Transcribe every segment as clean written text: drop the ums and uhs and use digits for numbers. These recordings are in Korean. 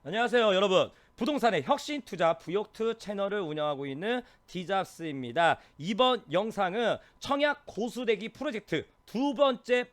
안녕하세요 여러분, 부동산의 혁신투자 부욕투 채널을 운영하고 있는 디잡스입니다. 이번 영상은 청약 고수대기 프로젝트 두 번째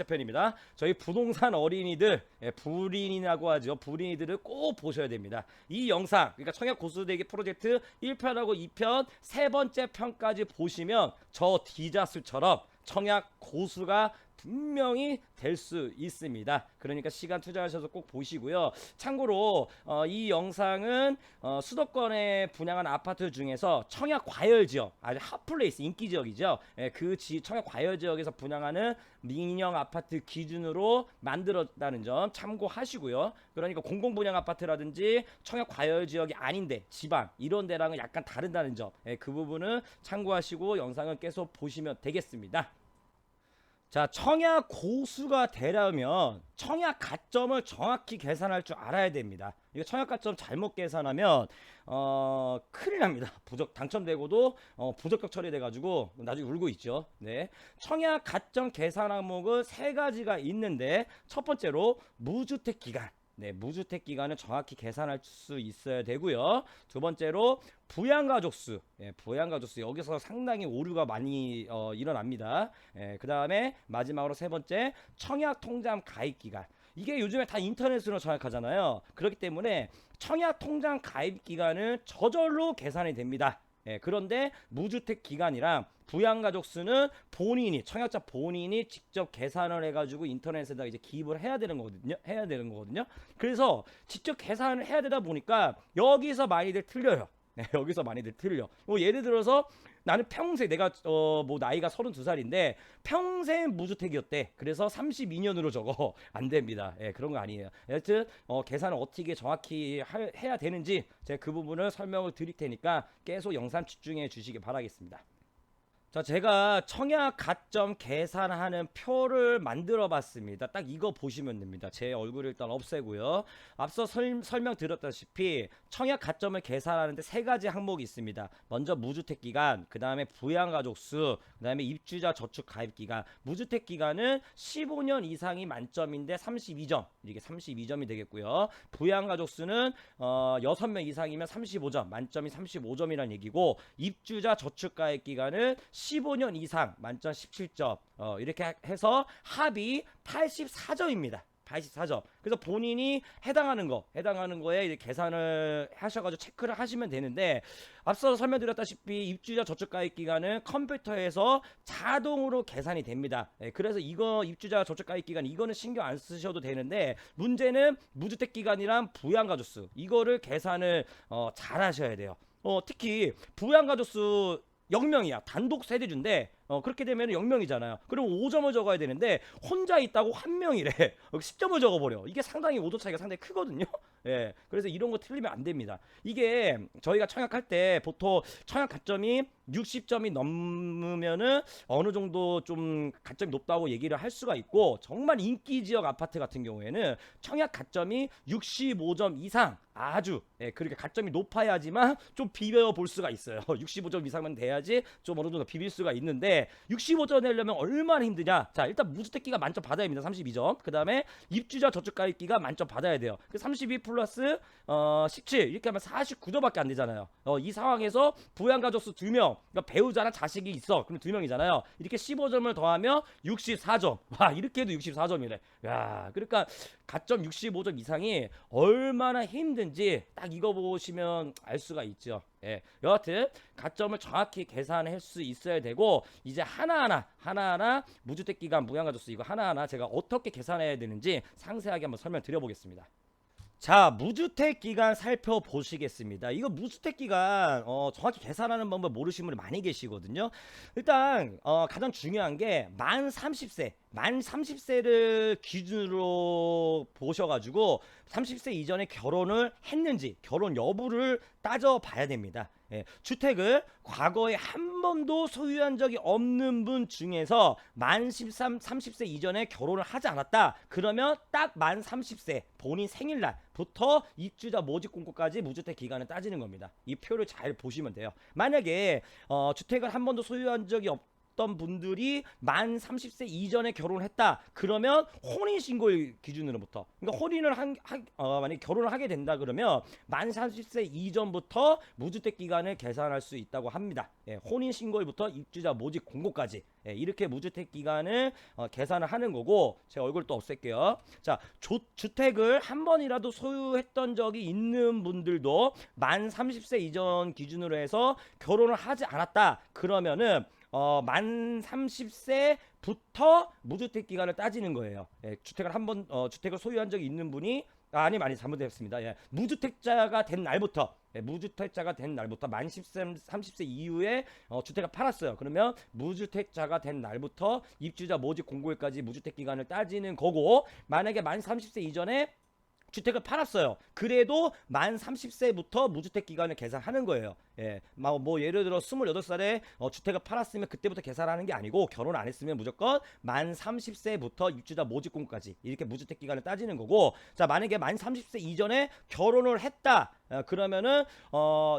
편입니다. 저희 부동산 어린이들, 불인이라고 하죠. 불인이들을 꼭 보셔야 됩니다. 이 영상, 그러니까 청약 고수대기 프로젝트 1편하고 2편, 세 번째 편까지 보시면 저 디잡스처럼 청약 고수가 분명히 될 수 있습니다. 그러니까 시간 투자하셔서 꼭 보시고요. 참고로 이 영상은 수도권에 분양한 아파트 중에서 청약 과열 지역, 아주 핫플레이스 인기 지역이죠. 그 청약 과열 지역에서 분양하는 민영 아파트 기준으로 만들었다는 점 참고하시고요. 그러니까 공공 분양 아파트라든지 청약 과열 지역이 아닌데 지방 이런 데랑은 약간 다르다는 점, 그 부분은 참고하시고 영상은 계속 보시면 되겠습니다. 자, 청약 고수가 되려면 청약 가점을 정확히 계산할 줄 알아야 됩니다. 이거 청약 가점 잘못 계산하면 큰일 납니다. 당첨되고도 부적격 처리돼 가지고 나중에 울고 있죠. 네. 청약 가점 계산 항목은 세 가지가 있는데, 첫 번째로 무주택 기간. 네, 무주택 기간을 정확히 계산할 수 있어야 되고요. 두 번째로 부양가족 수. 부양가족 수. 여기서 상당히 오류가 많이 일어납니다. 그 다음에 마지막으로 세 번째, 청약 통장 가입 기간. 이게 요즘에 다 인터넷으로 청약하잖아요. 그렇기 때문에 청약 통장 가입 기간은 저절로 계산이 됩니다. 그런데 무주택 기간이랑 부양가족 수는 청약자 본인이 직접 계산을 해가지고 인터넷에다 이제 기입을 해야 되는 거거든요. 그래서 직접 계산을 해야 되다 보니까 여기서 많이들 틀려요. 여기서 많이들 틀려. 예를 들어서 나는 평생, 내가 나이가 32살인데 평생 무주택이었대. 그래서 32년으로 적어. 안 됩니다. 그런 거 아니에요. 여튼 계산을 어떻게 정확히 해야 되는지 제가 그 부분을 설명을 드릴 테니까 계속 영상 집중해 주시기 바라겠습니다. 자, 제가 청약 가점 계산하는 표를 만들어 봤습니다. 딱 이거 보시면 됩니다. 제 얼굴을 일단 없애고요. 앞서 설명드렸다시피 청약 가점을 계산하는데 세 가지 항목이 있습니다. 먼저 무주택 기간, 그 다음에 부양가족 수, 그 다음에 입주자 저축 가입 기간. 무주택 기간은 15년 이상이 만점인데 32점, 이게 32점이 되겠고요. 부양가족 수는 6명 이상이면 35점, 만점이 35점이라는 얘기고, 입주자 저축 가입 기간은 15년 이상, 만점 17점. 이렇게 해서 합이 84점입니다. 84점. 그래서 본인이 해당하는 거에 이제 계산을 하셔가지고 체크를 하시면 되는데, 앞서 설명드렸다시피 입주자 저축가입 기간은 컴퓨터에서 자동으로 계산이 됩니다. 그래서 이거 입주자 저축가입 기간 이거는 신경 안 쓰셔도 되는데, 문제는 무주택 기간이랑 부양가족수 이거를 계산을 잘 하셔야 돼요. 특히 부양가족수 0명이야. 단독 세대주인데 그렇게 되면 0명이잖아요. 그럼 5점을 적어야 되는데 혼자 있다고 1명이래. 10점을 적어버려. 이게 상당히 오도 차이가 상당히 크거든요. 그래서 이런 거 틀리면 안 됩니다. 이게 저희가 청약할 때 보통 청약 가점이 60점이 넘으면은 어느 정도 좀 가점이 높다고 얘기를 할 수가 있고, 정말 인기 지역 아파트 같은 경우에는 청약 가점이 65점 이상, 아주 그렇게 가점이 높아야지만 좀 비벼 볼 수가 있어요. 65점 이상만 돼야지 좀 어느 정도 비빌 수가 있는데, 65점 내려면 얼마나 힘드냐. 자, 일단 무주택기가 만점 받아야 됩니다. 32점. 그 다음에 입주자 저축가입기가 만점 받아야 돼요. 32 플러스 17 이렇게 하면 49점밖에 안 되잖아요. 이 상황에서 부양가족수 2명, 그러니까 배우자랑 자식이 있어. 그럼 2명이잖아요. 이렇게 15점을 더하면 64점. 와, 이렇게 해도 64점이래. 야, 그러니까 가점 65점 이상이 얼마나 힘든지 딱 이거 보시면 알 수가 있죠. 여하튼 가점을 정확히 계산할 수 있어야 되고, 이제 하나하나 무주택 기간, 부양가족수 이거 하나하나 제가 어떻게 계산해야 되는지 상세하게 한번 설명드려 보겠습니다. 자, 무주택 기간 살펴보시겠습니다. 이거 무주택 기간 정확히 계산하는 방법 모르시는 분이 많이 계시거든요. 일단 가장 중요한 게 만 30세를 기준으로 보셔가지고 30세 이전에 결혼을 했는지 결혼 여부를 따져봐야 됩니다. 주택을 과거에 한 번도 소유한 적이 없는 분 중에서 만 30세 이전에 결혼을 하지 않았다. 그러면 딱 만 30세 본인 생일날부터 입주자 모집 공고까지 무주택 기간을 따지는 겁니다. 이 표를 잘 보시면 돼요. 만약에 주택을 한 번도 소유한 적이 어떤 분들이 만 30세 이전에 결혼을 했다. 그러면 혼인신고일 기준으로부터, 그러니까 만약에 결혼을 하게 된다 그러면 만 30세 이전부터 무주택 기간을 계산할 수 있다고 합니다. 예, 혼인신고일부터 입주자 모집 공고까지, 예, 이렇게 무주택 기간을 계산을 하는 거고, 제 얼굴 또 없앨게요. 자, 주택을 한 번이라도 소유했던 적이 있는 분들도 만 30세 이전 기준으로 해서 결혼을 하지 않았다 그러면은 만 30세부터 무주택 기간을 따지는 거예요. 예, 주택을 소유한 적이 있는 분이, 아니 잘못했습니다. 예, 무주택자가 된 날부터, 만 30세 이후에 주택을 팔았어요. 그러면 무주택자가 된 날부터 입주자 모집 공고일까지 무주택 기간을 따지는 거고, 만약에 만 30세 이전에 주택을 팔았어요. 그래도 만 30세부터 무주택 기간을 계산하는 거예요. 예, 뭐 예를 들어 28살에 주택을 팔았으면 그때부터 계산하는 게 아니고, 결혼 안 했으면 무조건 만 30세부터 입주자 모집 공고까지 이렇게 무주택 기간을 따지는 거고, 자, 만약에 만 30세 이전에 결혼을 했다. 그러면은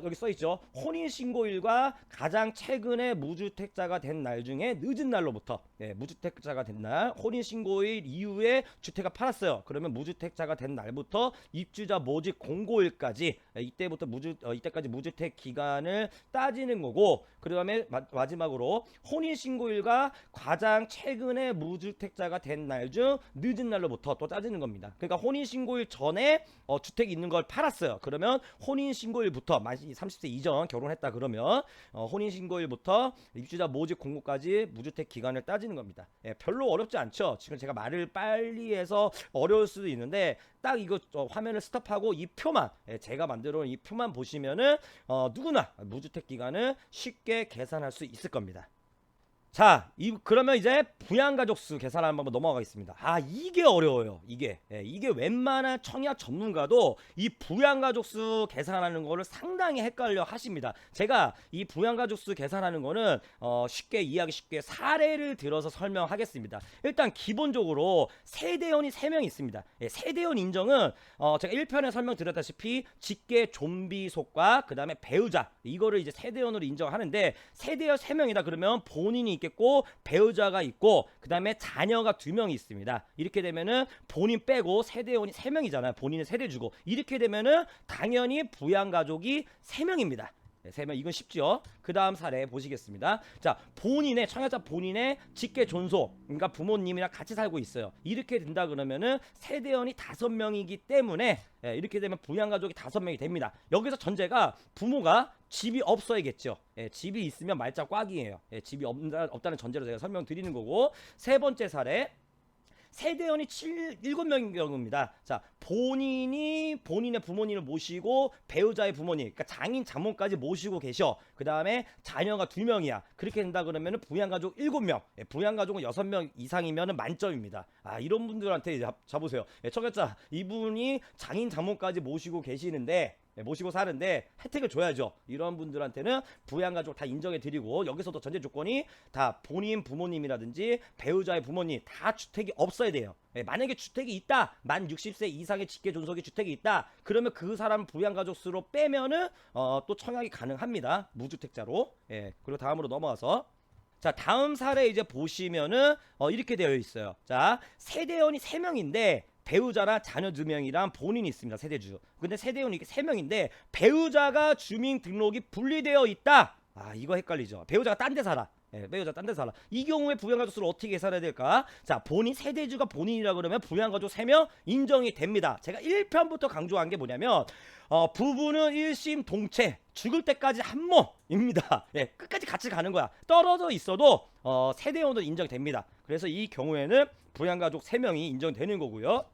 여기 써 있죠. 혼인 신고일과 가장 최근에 무주택자가 된 날 중에 늦은 날로부터, 예, 무주택자가 된 날, 혼인 신고일 이후에 주택을 팔았어요. 그러면 무주택자가 된 날부터 입주자 모집 공고일까지, 이때까지 무주택 기간을 따지는 거고, 그다음에 마지막으로 혼인 신고일과 가장 최근에 무주택자가 된 날 중 늦은 날로부터 또 따지는 겁니다. 그러니까 혼인 신고일 전에 주택이 있는 걸 팔았어요. 그러면 혼인신고일부터, 만 30세 이전 결혼했다 그러면 혼인신고일부터 입주자 모집 공고까지 무주택 기간을 따지는 겁니다. 예, 별로 어렵지 않죠. 지금 제가 말을 빨리 해서 어려울 수도 있는데, 딱 이거 화면을 스톱하고 이 표만, 제가 만들어 놓은 이 표만 보시면은 누구나 무주택 기간을 쉽게 계산할 수 있을 겁니다. 자, 그러면 이제 부양가족 수 계산 한번 넘어가겠습니다. 이게 어려워요. 이게 웬만한 청약 전문가도 이 부양가족 수 계산하는 거를 상당히 헷갈려 하십니다. 제가 이 부양가족 수 계산하는 거는 이해하기 쉽게 사례를 들어서 설명하겠습니다. 일단 기본적으로 세대원이 3명 있습니다. 세대원 인정은 제가 1편에 설명드렸다시피 직계 좀비 속과 그 다음에 배우자, 이거를 이제 세대원으로 인정하는데, 세대원 3명이다 그러면 본인이 있겠고 배우자가 있고 그 다음에 자녀가 2명이 있습니다. 이렇게 되면은 본인 빼고 세대원이 3명이잖아요. 본인은 세대주고, 이렇게 되면은 당연히 부양가족이 3명입니다. 3명, 이건 쉽죠. 그 다음 사례 보시겠습니다. 자, 청약자 본인의 직계 존속, 그러니까 부모님이랑 같이 살고 있어요. 이렇게 된다 그러면은 세대원이 5명이기 때문에, 이렇게 되면 부양가족이 5명이 됩니다. 여기서 전제가 부모가 집이 없어야겠죠. 집이 있으면 말자 꽉이에요. 집이 없다는 전제로 제가 설명드리는 거고, 세 번째 사례, 세대원이 7명인 경우입니다. 자, 본인의 부모님을 모시고 배우자의 부모님, 그러니까 장인 장모까지 모시고 계셔. 그 다음에 자녀가 2명이야. 그렇게 된다 그러면 부양가족 7명, 부양가족은 6명 이상이면 만점입니다. 이런 분들한테 잡으세요. 청약자, 이분이 장인 장모까지 모시고 계시는데, 모시고 사는데 혜택을 줘야죠. 이런 분들한테는 부양가족 다 인정해드리고, 여기서도 전제 조건이 다 본인 부모님이라든지 배우자의 부모님 다 주택이 없어야 돼요. 만약에 주택이 있다, 만 60세 이상의 직계 존속의 주택이 있다, 그러면 그 사람 부양가족 수로 빼면은 또 청약이 가능합니다. 무주택자로. 그리고 다음으로 넘어가서, 자, 다음 사례 이제 보시면은 이렇게 되어 있어요. 자, 세대원이 3명인데 배우자나 자녀 2명이랑 본인이 있습니다. 세대주. 근데 세대원이 3명인데 배우자가 주민등록이 분리되어 있다. 이거 헷갈리죠. 배우자가 딴 데 살아. 배우자 딴 데 살아. 이 경우에 부양가족 수를 어떻게 계산해야 될까? 자, 세대주가 본인이라 그러면 부양가족 3명 인정이 됩니다. 제가 1편부터 강조한 게 뭐냐면, 부부는 일심동체, 죽을 때까지 한 몸입니다. 끝까지 같이 가는 거야. 떨어져 있어도 세대원은 인정됩니다. 그래서 이 경우에는 부양가족 3명이 인정되는 거고요.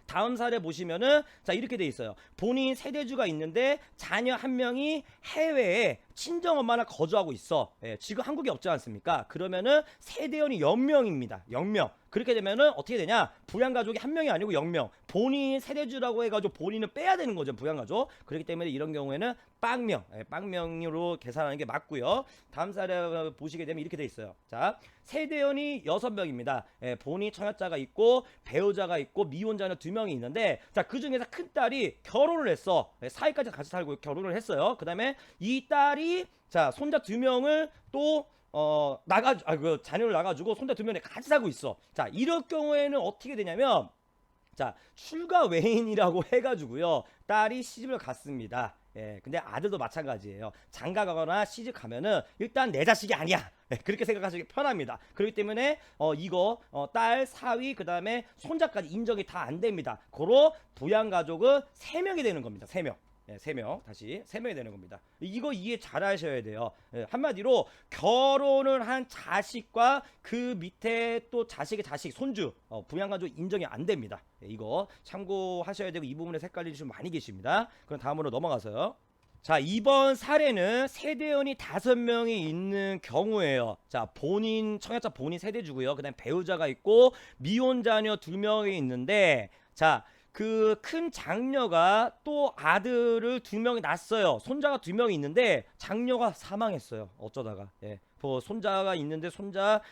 다음 사례 보시면은, 자, 이렇게 돼 있어요. 본인 세대주가 있는데 자녀 1명이 해외에 친정엄마나 거주하고 있어. 지금 한국에 없지 않습니까? 그러면은 세대원이 0명입니다. 0명. 그렇게 되면은 어떻게 되냐? 부양가족이 1명이 아니고 0명. 본인 세대주라고 해가지고 본인은 빼야 되는 거죠, 부양가족. 그렇기 때문에 이런 경우에는 빵명으로 계산하는 게 맞고요. 다음 사례 보시게 되면 이렇게 돼 있어요. 자, 세대원이 6명입니다. 본인 청약자가 있고 배우자가 있고 미혼자녀 2명이 있는데, 자, 그 중에서 큰 딸이 결혼을 했어. 사이까지 같이 살고 결혼을 했어요. 그 다음에 이 딸이, 자, 손자 2명을 또 그 자녀를 낳아가지고 손자 두 명이 같이 살고 있어. 자, 이럴 경우에는 어떻게 되냐면, 자, 출가 외인이라고 해가지고요, 딸이 시집을 갔습니다. 예, 근데 아들도 마찬가지예요. 장가 가거나 시집 가면은 일단 내 자식이 아니야. 예, 그렇게 생각하시기 편합니다. 그렇기 때문에 이거 딸, 사위, 그 다음에 손자까지 인정이 다 안 됩니다. 고로 부양 가족은 3명이 되는 겁니다. 3명. 예, 3명 다시 3명이 되는 겁니다. 이거 이해 잘 하셔야 돼요. 예, 한마디로 결혼을 한 자식과 그 밑에 또 자식의 자식, 손주 부양가족 인정이 안 됩니다. 예, 이거 참고하셔야 되고 이 부분에서 헷갈리시는 분 많이 계십니다. 그럼 다음으로 넘어가서요. 자, 이번 사례는 세대원이 5명이 있는 경우에요. 자, 청약자 본인 세대주고요. 그 다음에 배우자가 있고 미혼 자녀 2명이 있는데, 자, 그 큰 장녀가 또 아들을 2명이 낳았어요. 손자가 2명이 있는데 장녀가 사망했어요. 어쩌다가. 예. 손자가 있는데 손자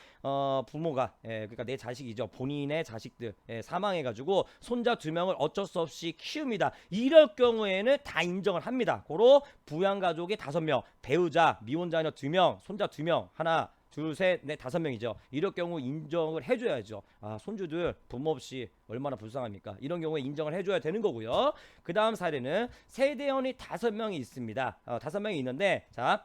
부모가, 그러니까 내 자식이죠. 본인의 자식들 사망해가지고 손자 2명을 어쩔 수 없이 키웁니다. 이럴 경우에는 다 인정을 합니다. 고로 부양가족이 5명, 배우자, 미혼자녀 2명, 손자 2명, 하나, 둘, 셋, 넷, 5명이죠. 이럴 경우 인정을 해줘야죠. 아, 손주들 부모 없이 얼마나 불쌍합니까? 이런 경우에 인정을 해줘야 되는 거고요. 그 다음 사례는 세대원이 5명이 있습니다. 5명이 있는데, 자,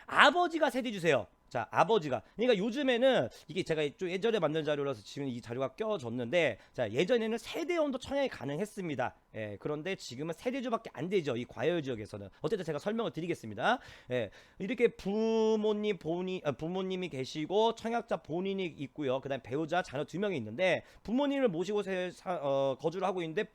아버지가 세대 주세요. 자, 아버지가. 그러니까 요즘에는 이게 제가 좀 예전에 만든 자료라서 지금 이 자료가 껴졌는데, 자, 예전에는 세대원도 청약이 가능했습니다. 예, 그런데 지금은 세대주밖에 안 되죠. 이 과열 지역에서는. 어쨌든 제가 설명을 드리겠습니다. 예, 이렇게 부모님이 계시고 청약자 본인이 있고요. 그다음 배우자, 자녀 2명이 있는데 부모님을 모시고 거주를 하고 있는데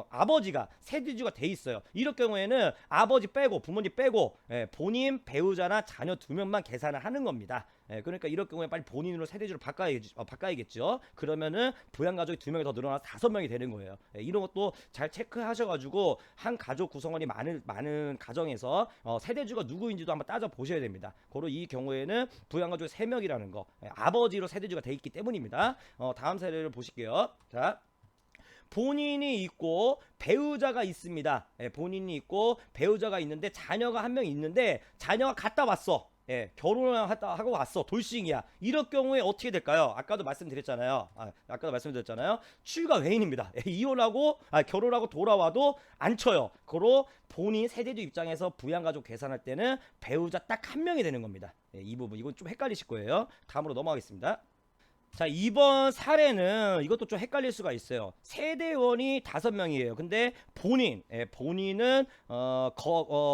아버지가 세대주가 돼 있어요. 이럴 경우에는 아버지 빼고 부모님 빼고 본인, 배우자나 자녀 2명만 계산을 하는 겁니다. 그러니까 이럴 경우에 빨리 본인으로 세대주를 바꿔야겠죠. 그러면은 부양가족이 2명이 더 늘어나서 5명이 되는 거예요. 이런 것도 잘 체크하셔가지고 한 가족 구성원이 많은 가정에서 세대주가 누구인지도 한번 따져 보셔야 됩니다. 고로 이 경우에는 부양가족이 3명이라는 거, 아버지로 세대주가 돼 있기 때문입니다. 다음 사례를 보실게요. 자, 본인이 있고 배우자가 있습니다. 본인이 있고 배우자가 있는데 자녀가 1명 있는데 자녀가 갔다 왔어. 결혼을 하고 왔어. 돌싱이야. 이럴 경우에 어떻게 될까요? 아까도 말씀드렸잖아요. 출가 외인입니다. 이혼하고 결혼하고 돌아와도 안 쳐요. 그로 본인 세대주 입장에서 부양가족 계산할 때는 배우자 딱 1명이 되는 겁니다. 이 부분 이건 좀 헷갈리실 거예요. 다음으로 넘어가겠습니다. 자, 이번 사례는 이것도 좀 헷갈릴 수가 있어요. 세대원이 5명이에요. 근데 본인은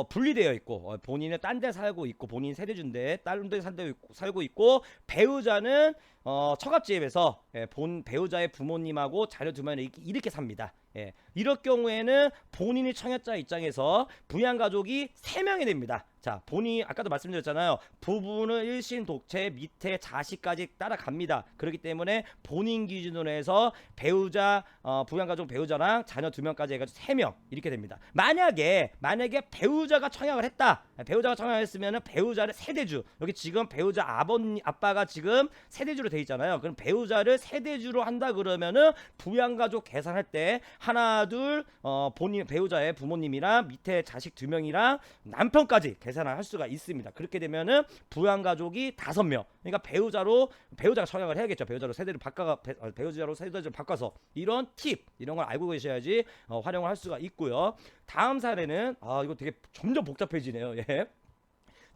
분리되어 있고, 본인은 딴 데 살고 있고, 본인 세대주인데 다른 데 살고 있고, 배우자는 처갓집에서 배우자의 부모님하고 자녀 2명이 이렇게 삽니다. 이럴 경우에는 본인이 청약자 입장에서 부양가족이 3명이 됩니다. 자, 아까도 말씀드렸잖아요. 부부는 일신 독채, 밑에 자식까지 따라갑니다. 그렇기 때문에 본인 기준으로 해서 배우자, 부양가족 배우자랑 자녀 2명까지 해가지고 3명 이렇게 됩니다. 만약에 배우자가 청약을 했다. 배우자가 청약을 했으면은 배우자를 세대주, 여기 지금 배우자 아빠가 지금 세대주로 돼 있잖아요. 그럼 배우자를 세대주로 한다 그러면은 부양가족 계산할 때 하나, 둘, 배우자의 부모님이랑 밑에 자식 2명이랑 남편까지 계산을 할 수가 있습니다. 그렇게 되면은 부양가족이 5명. 그러니까 배우자가 청약을 해야겠죠. 배우자로 세대를 바꿔서 이런 이런 걸 알고 계셔야지 활용을 할 수가 있고요. 다음 사례는 이거 되게 점점 복잡해지네요. 예.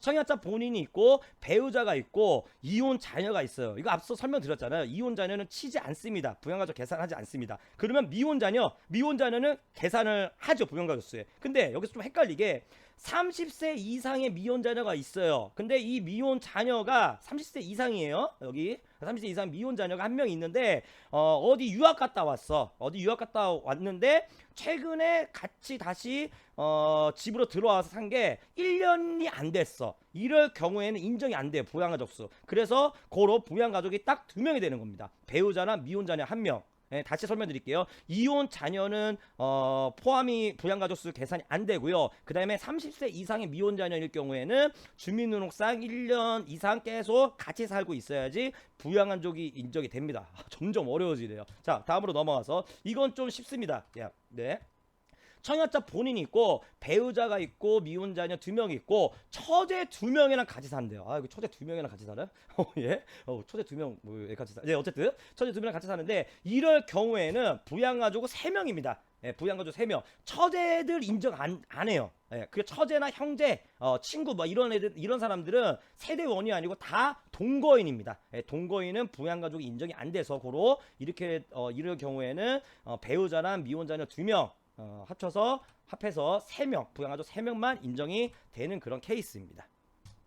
청약자 본인이 있고 배우자가 있고 이혼 자녀가 있어요. 이거 앞서 설명드렸잖아요. 이혼 자녀는 치지 않습니다. 부양가족 계산하지 않습니다. 그러면 미혼 자녀는 계산을 하죠. 부양가족 수에. 근데 여기서 좀 헷갈리게 30세 이상의 미혼 자녀가 있어요. 근데 이 미혼 자녀가 30세 이상이에요. 여기 30세 이상 미혼 자녀가 1명 있는데 어디 유학 갔다 왔는데 최근에 같이 다시 집으로 들어와서 산 게 1년이 안 됐어. 이럴 경우에는 인정이 안 돼요. 부양가족 수. 그래서 고로 부양가족이 딱 2명이 되는 겁니다. 배우자나 미혼 자녀 1명. 다시 설명드릴게요. 이혼 자녀는 포함이 부양가족 수 계산이 안 되고요. 그 다음에 30세 이상의 미혼 자녀일 경우에는 주민등록상 1년 이상 계속 같이 살고 있어야지 부양가족이 인정이 됩니다. 점점 어려워지네요. 자, 다음으로 넘어가서 이건 좀 쉽습니다. 네. 청약자 본인이 있고 배우자가 있고 미혼자녀 2명이 있고 처제 2명이랑 같이 산대요. 아, 이거 처제 2명이랑 같이 살아요? 예? 처제 2명 뭐 같이 사. 네, 어쨌든 처제 2명이랑 같이 사는데 이럴 경우에는 부양가족 3명입니다. 예, 부양가족 3명. 처제들 인정 안 해요. 예, 그 처제나 형제, 친구 뭐 이런 애들 이런 사람들은 세대원이 아니고 다 동거인입니다. 예, 동거인은 부양가족이 인정이 안 돼서 고로 이렇게 이럴 경우에는 배우자랑 미혼자녀 2명 합해서 3명, 부양가족 3명만 인정이 되는 그런 케이스입니다.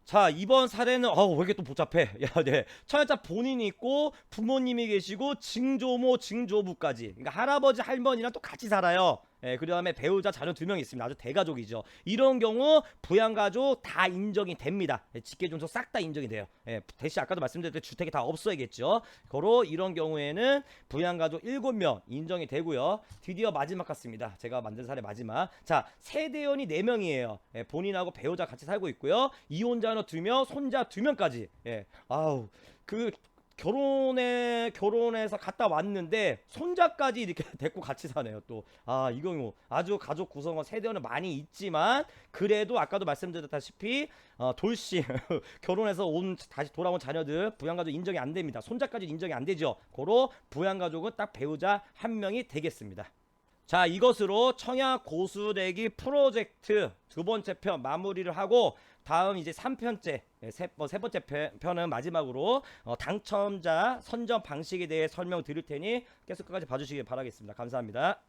자, 이번 사례는 왜 이렇게 또 복잡해? 야, 네. 청약자 본인이 있고 부모님이 계시고 증조모, 증조부까지. 그러니까 할아버지, 할머니랑 또 같이 살아요. 예, 그 다음에 배우자, 자녀 2명 있습니다. 아주 대가족이죠. 이런 경우 부양가족 다 인정이 됩니다. 예, 직계존속 싹 다 인정이 돼요. 예, 대신 아까도 말씀드렸듯이 주택이 다 없어야겠죠. 고로 이런 경우에는 부양가족 7명 인정이 되고요. 드디어 마지막 같습니다. 제가 만든 사례 마지막. 자, 세대원이 4명이에요. 예, 본인하고 배우자 같이 살고 있고요. 이혼자녀 2명, 손자 2명까지. 예, 아우, 결혼해서 갔다 왔는데 손자까지 이렇게 데리고 같이 사네요. 또 이거 뭐 아주 가족 구성원 세대원은 많이 있지만 그래도 아까도 말씀드렸다시피 돌씨 결혼해서 다시 돌아온 자녀들 부양가족 인정이 안 됩니다. 손자까지 인정이 안 되죠. 고로 부양가족은 딱 배우자 1명이 되겠습니다. 자, 이것으로 청약 고수대기 프로젝트 2번째 편 마무리를 하고 다음 이제 3편째 세 번째 편은 마지막으로 당첨자 선정 방식에 대해 설명드릴 테니 계속 끝까지 봐주시기 바라겠습니다. 감사합니다.